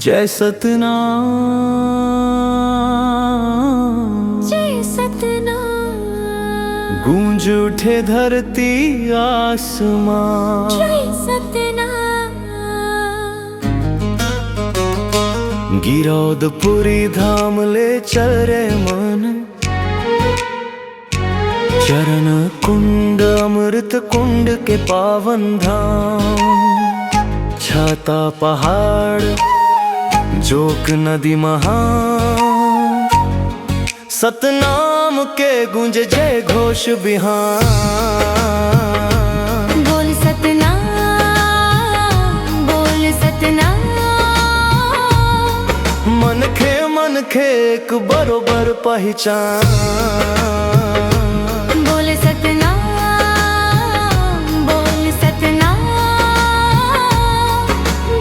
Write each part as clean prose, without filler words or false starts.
जय सतनाम, जय सतनाम, गूंज उठे धरती आसमां। जय सतनाम, गिरौदपुरी धाम ले चरे मन, चरण कुंड अमृत कुंड के पावन धाम। छाता पहाड़ जोक नदी महान, सतनाम के गूंज जय घोष बिहान। बोल सतनाम, बोल सतनाम, मन खे एक बरोबर पहचान। बोल सतनाम, बोल सतनाम,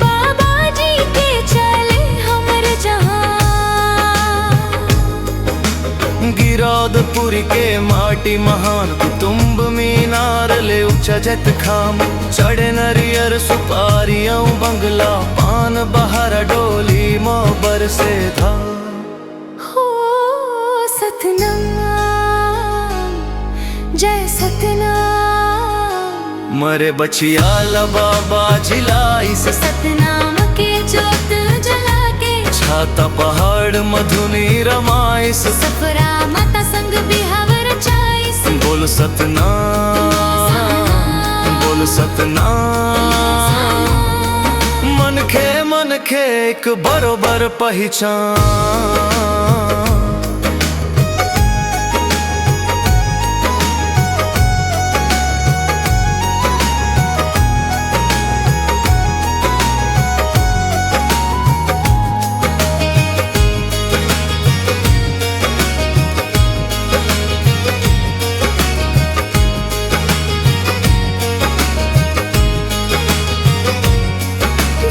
बाबा जी के चले हमर जहां। गिरौदपुरी के माटी महान, कुतुम्ब मीनार ले ऊंचा जत खाम। चढ़े नरियर सुपारियों बंगला, पान बहारा डोली मोबर से था। हो सतनाम, जय सतनाम, मरे बचियाला बाबा जिलाई से। सतनाम के जोत जला के, छाता पहाड़ मधुनी रमाई से। सफरा माता संग बिहावर चाइस। बोल सतनाम, बोल सतनाम, मन खे एक बरोबर पहचान।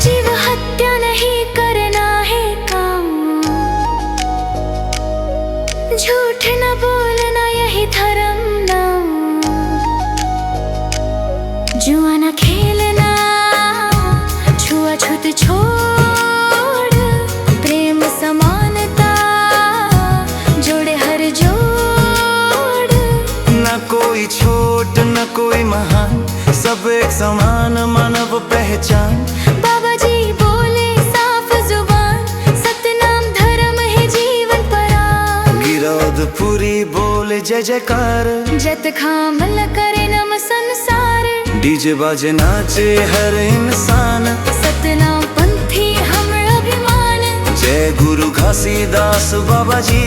जीव हत्या नहीं करना है काम, झूठ न बोलना यही धर्म नाम। जुआ न खेलना, छुआछूत छोड़, प्रेम समानता जोड़े हर जोड़। न कोई छोट न कोई महान, सब एक समान मानव पहचान। बाबा जी बोले साफ जुबान, सतनाम धर्म है जीवन परान। गिरौदपुरी बोले जय जयकार, जत खामल करे नम संसार। डीजे बाजे नाचे हर इंसान। सतनाम पंथी हम अभिमान, जय गुरु घासीदास बाबा जी।